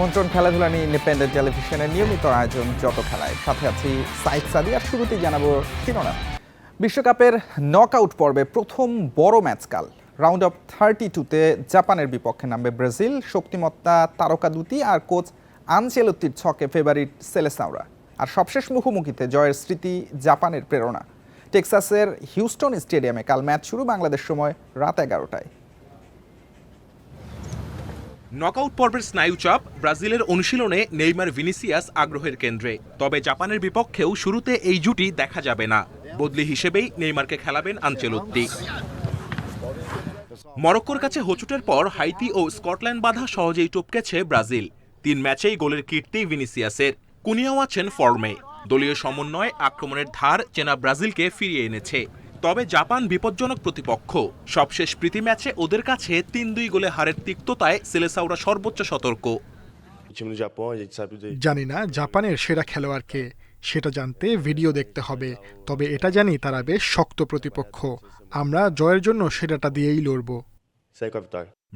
আমন্ত্রণ খেলাধুলা নিয়ে ইন্ডিপেন্ডেন্ট টেলিভিশনের নিয়মিত আয়োজন যত খেলায়, সাথে আছি সাইদ সাদি। আর শুরুতেই জানাবো শিরোনাম। বিশ্বকাপের নকআউট পর্বে প্রথম বড় ম্যাচ কাল। রাউন্ড অফ 32-তে জাপানের বিপক্ষে নামবে ব্রাজিল। শক্তিমত্তা তারকা দুটি আর কোচ আনচেলত্তির ছকে ফেভারিট সেলেসাওরা। আর সবশেষ মুখোমুখিতে জয়ের স্মৃতি জাপানের প্রেরণা। টেক্সাসের হিউস্টন স্টেডিয়ামে কাল ম্যাচ শুরু বাংলাদেশ সময় রাত 11টায়। নকআউট পর্বের স্নায়ুচাপ, ব্রাজিলের অনুশীলনে নেইমার ভিনিসিয়াস আগ্রহের কেন্দ্রে। তবে জাপানের বিপক্ষেও শুরুতে এই জুটি দেখা যাবে না। বদলি হিসেবেই নেইমারকে খেলাবেন আনচেলত্তি। মরক্কোর কাছে হোঁচটের পর হাইতি ও স্কটল্যান্ড বাধা সহজেই টপকেছে ব্রাজিল। 3 ম্যাচেই গোলের কীর্তি ভিনিসিয়াসের। কুনিয়াও আছেন ফর্মে। দলীয় সমন্বয় আক্রমণের ধার চেনা ব্রাজিলকে ফিরিয়ে এনেছে। তবে জাপান বিপজ্জনক প্রতিপক্ষ। সবশেষ প্রীতি ম্যাচে ওদের কাছে 3-2 গোলে হারের তিক্ততায় সেলেসাওরা সর্বোচ্চ সতর্ক। জানি না জাপানের সেরা খেলোয়াড় কে, সেটা জানতে ভিডিও দেখতে হবে। তবে এটা জানি তারা বেশ শক্ত প্রতিপক্ষ। আমরা জয়ের জন্য সেরাটা দিয়েই লড়ব।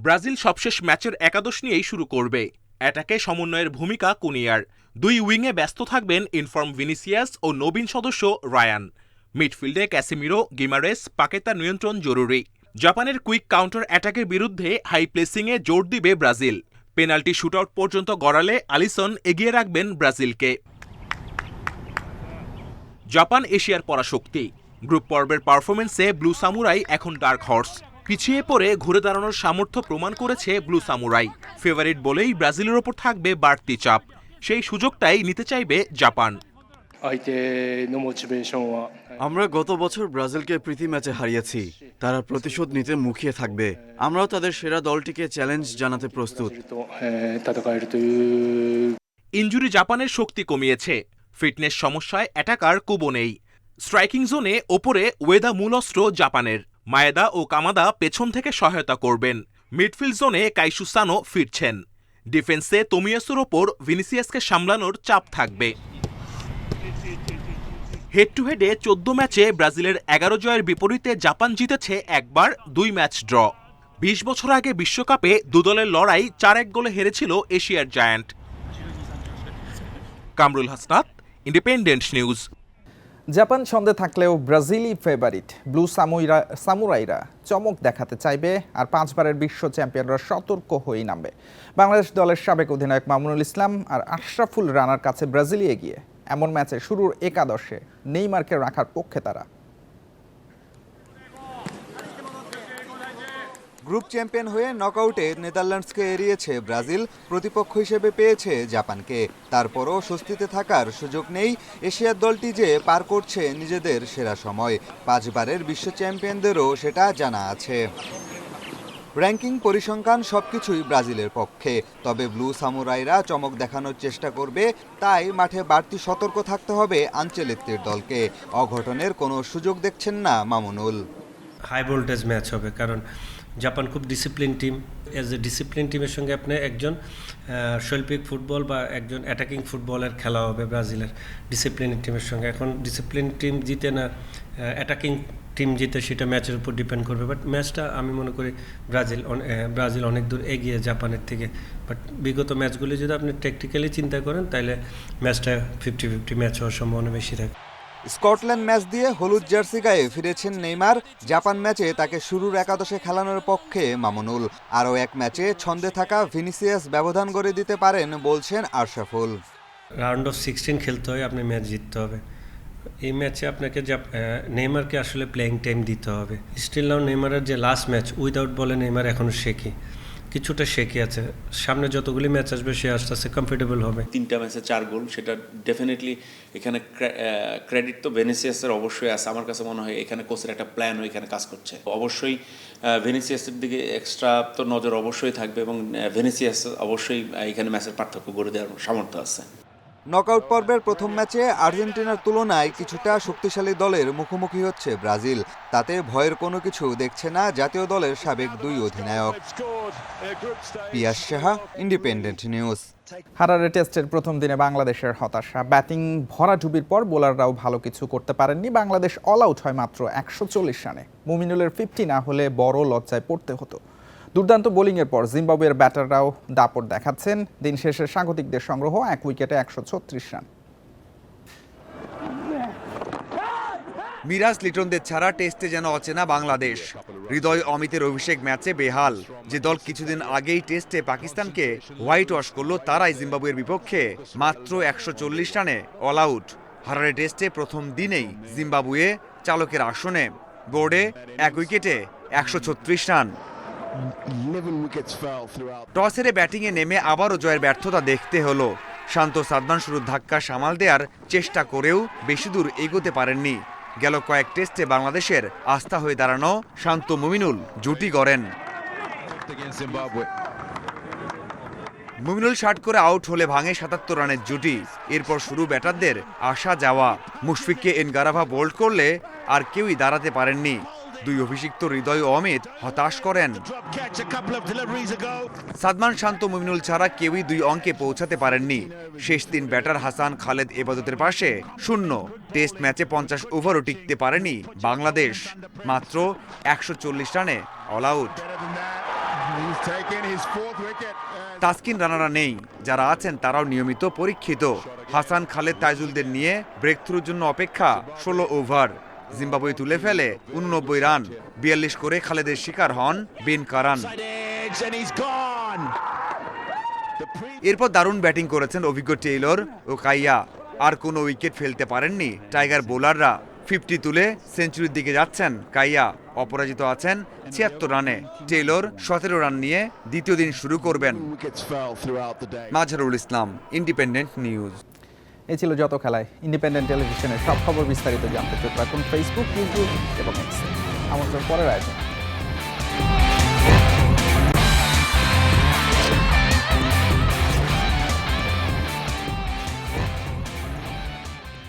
ব্রাজিল সবশেষ ম্যাচের একাদশ নিয়েই শুরু করবে। অ্যাটাকে সমন্বয়ের ভূমিকা কুনিয়ার। 2 উইংয়ে ব্যস্ত থাকবেন ইনফর্ম ভিনিসিয়াস ও নবীন সদস্য রায়ান। মিডফিল্ডে ক্যাসিমিরো, গিমারেস, পাকেতার নিয়ন্ত্রণ জরুরি। জাপানের কুইক কাউন্টার অ্যাটাকের বিরুদ্ধে হাই প্লেসিংয়ে জোর দিবে ব্রাজিল। পেনাল্টি শুটআউট পর্যন্ত গড়ালে আলিসন এগিয়ে রাখবেন ব্রাজিলকে। জাপান এশিয়ার পরাশক্তি। গ্রুপ পর্বের পারফরমেন্সে ব্লু সামুরাই এখন ডার্ক হর্স। পিছিয়ে পড়ে ঘুরে দাঁড়ানোর সামর্থ্য প্রমাণ করেছে ব্লু সামুরাই। ফেভারিট বলেই ব্রাজিলের ওপর থাকবে বাড়তি চাপ। সেই সুযোগটাই নিতে চাইবে জাপান। আমরা গত বছর ব্রাজিলকে প্রীতি ম্যাচে হারিয়েছি। তারা প্রতিশোধ নিতে মুখিয়ে থাকবে। আমরাও তাদের সেরা দলটিকে চ্যালেঞ্জ জানাতে প্রস্তুত। ইনজুরি জাপানের শক্তি কমিয়েছে। ফিটনেস সমস্যায় অ্যাটাকার কুবো নেই। স্ট্রাইকিং জোনে ওপরে ওয়েদা মূল অস্ত্র জাপানের। মায়েদা ও কামাদা পেছন থেকে সহায়তা করবেন। মিডফিল্ড জোনে কাইসু সানো ফিরছেন। ডিফেন্সে তোমিয়াসুর ওপর ভিনিসিয়াসকে সামলানোর চাপ থাকবে। হেড টু হেডে 14 ম্যাচে ব্রাজিলের 11 জয়ের বিপরীতে জাপান জিতেছে একবার, 2 ম্যাচ ড্র। 20 বছর আগে বিশ্বকাপে দুদলের লড়াই 4-1 গোলে হেরেছিল এশিয়ার giant. Kamrul Hasnat, independent news. Japan ছন্দে থাকলেও ব্রাজিলই ফেভারিট। ব্লু সামুরাইরা চমক দেখাতে চাইবে, আর 5 বারের বিশ্ব চ্যাম্পিয়নরা সতর্ক হয়েই নামবে। বাংলাদেশ দলের সাবেক অধিনায়ক মামুনুল ইসলাম আর আশরাফুল রানার কাছে ব্রাজিলই এগিয়ে। এমন ম্যাচে শুরুর একাদশে নেইমারকে রাখার পক্ষে তারা। গ্রুপ চ্যাম্পিয়ন হয়ে নকআউটে নেদারল্যান্ডসকে এড়িয়েছে ব্রাজিল, প্রতিপক্ষ হিসেবে পেয়েছে জাপানকে। তারপরও স্বস্তিতে থাকার সুযোগ নেই। এশিয়ার দলটি যে পার করছে নিজেদের সেরা সময়, 5 বারের বিশ্ব চ্যাম্পিয়নদেরও সেটা জানা আছে। র্যাঙ্কিং, পরিসংখ্যান সবকিছুই ব্রাজিলের পক্ষে। তবে ব্লু সামুরাইরা চমক দেখানোর চেষ্টা করবে। তাই মাঠে বাড়তি সতর্ক থাকতে হবে আনচেলত্তির দলকে। অঘটনের কোনো সুযোগ দেখছেন না মামুনুল। হাই ভোল্টেজ ম্যাচ হবে, কারণ জাপান খুব discipline team. As a discipline টিমের সঙ্গে আপনি একজন শৈল্পিক ফুটবল বা একজন অ্যাটাকিং ফুটবলের খেলা হবে ব্রাজিলের ডিসিপ্লিন টিমের সঙ্গে। এখন ডিসিপ্লিন টিম জিতে না অ্যাটাকিং টিম জিতে, সেটা ম্যাচের উপর ডিপেন্ড করবে। বাট ম্যাচটা আমি মনে করি ব্রাজিল অনেক দূর এগিয়ে জাপানের থেকে। বাট বিগত ম্যাচগুলি যদি আপনি টেকটিক্যালি চিন্তা করেন, তাহলে ম্যাচটা 50-50 ম্যাচ হওয়ার সম্ভাবনা বেশি থাকে। স্কটল্যান্ড ম্যাচ দিয়ে হলুদ জার্সি গায়ে ফিরেছেন নেইমার। জাপান ম্যাচে তাকে শুরুর একাদশে খেলানোর পক্ষে মামুনুল। আরও এক ম্যাচে ছন্দে থাকা ভিনিসিয়াস ব্যবধান গড়ে দিতে পারেন বলছেন আশরাফুল। রাউন্ড অফ 16 খেলতে হয়, আপনি ম্যাচ জিততে হবে। এই ম্যাচে আপনাকে নেইমারকে আসলে প্লেইং টাইম দিতে হবে। স্টিল নাও নেইমারের যে লাস্ট ম্যাচ উইদাউট বলে নেইমার এখনও কিছুটা শেখি আছে। সামনে যতগুলি ম্যাচ আসবে সে আস্তে আস্তে কমফোর্টেবল হবে। 3টা ম্যাচে 4 গোল, সেটা ডেফিনেটলি এখানে ক্রেডিট তো ভিনিসিয়াসের অবশ্যই আছে। আমার কাছে মনে হয় এখানে কোচের একটা প্ল্যান এখানে কাজ করছে। অবশ্যই ভিনিসিয়াসের দিকে এক্সট্রা তো নজর অবশ্যই থাকবে, এবং ভিনিসিয়াস অবশ্যই এখানে ম্যাচের পার্থক্য গড়ে দেওয়ার সামর্থ্য আছে। নকআউট পর্বের প্রথম ম্যাচে আর্জেন্টিনার তুলনায় কিছুটা শক্তিশালী দলের মুখোমুখি হচ্ছে ব্রাজিল। তাতে ভয়ের কোনো কিছু দেখছে না জাতীয় দলের সাবেক 2 অধিনায়ক। পিয়াস সাহা, ইন্ডিপেন্ডেন্ট নিউজ। হারারে টেস্টের প্রথম দিনে বাংলাদেশের হতাশা। ব্যাটিং ভরাডুবির পর বোলাররাও ভালো কিছু করতে পারেননি। বাংলাদেশ অল আউট হয় মাত্র 140 রানে। মুমিনুলের 50 না হলে বড় লজ্জায় পড়তে হতো। দুর্দান্ত বোলিংয়ের পর জিম্বাবুয়ের ব্যাটাররাও দাপট দেখাচ্ছেন। দিন শেষে স্বাগতিকদের সংগ্রহ 1 উইকেটে 136 রান। মিরাজ লিটনদের ছাড়া টেস্টে যেন অচেনা বাংলাদেশ। হৃদয় অমিতের অভিষেক ম্যাচে বেহাল। যে দল কিছুদিন আগেই টেস্টে পাকিস্তানকে হোয়াইট ওয়াশ করলো, তারাই জিম্বাবুয়ের বিপক্ষে মাত্র 140 রানে অল আউট। হারারে টেস্টে প্রথম দিনেই জিম্বাবুয়ে চালকের আসনে। বোর্ডে 1 উইকেটে 136 রান। টস হেরে ব্যাটিংয়ে নেমে আবারও জয়ের ব্যর্থতা দেখতে হলো। শান্ত সাদমান শুরুর ধাক্কা সামাল দেওয়ার চেষ্টা করেও বেশি দূর এগোতে পারেননি। গেল কয়েক টেস্টে বাংলাদেশের আস্থা হয়ে দাঁড়ানো শান্ত মুমিনুল জুটি গড়েন। মুমিনুল 60 করে আউট হলে ভাঙে 77 রানের জুটি। এরপর শুরু ব্যাটারদের আসা যাওয়া। মুশফিককে এনগারাভা বোল্ড করলে আর কেউই দাঁড়াতে পারেননি। দুই অভিষিক্ত হৃদয় ও অমিত হতাশ করেন। সাদমান, শান্ত, মুমিনুল ছাড়া কেউই 2 অঙ্কে পৌঁছাতে পারেননি। শেষ 3 ব্যাটার হাসান, খালেদ, এবাদতের পাশে শূন্য। টেস্ট ম্যাচে 50 ওভারও টিকতে পারেনি বাংলাদেশ। মাত্র 140 রানে অল আউট। তাসকিন রানারা নেই, যারা আছেন তারাও নিয়মিত পরীক্ষিত। হাসান, খালেদ, তাইজুলদের নিয়ে ব্রেক থ্রুর জন্য অপেক্ষা 16 ওভার। জিম্বাবুয়ে তুলে ফেলে 89 রান। 42 করে খালেদের শিকার হন বিন কারান। এরপর দারুণ ব্যাটিং করেছেন অভিজ্ঞ টেইলর ও কাইয়া। আর কোনো উইকেট ফেলতে পারেননি টাইগার বোলাররা। 50 তুলে সেঞ্চুরির দিকে যাচ্ছেন কাইয়া। অপরাজিত আছেন 76 রানে। টেইলর 17 রান নিয়ে দ্বিতীয় দিন শুরু করবেন। Mazharul Islam, independent news. এই ছিল যত খেলায়। ইন্ডিপেন্ডেন্ট টেলিভিশনের সব খবর বিস্তারিত জানতে চোখ রাখুন ফেসবুক, ইউটিউব এবং এক্সে। আমন্ত্রণ পরের আয়োজন।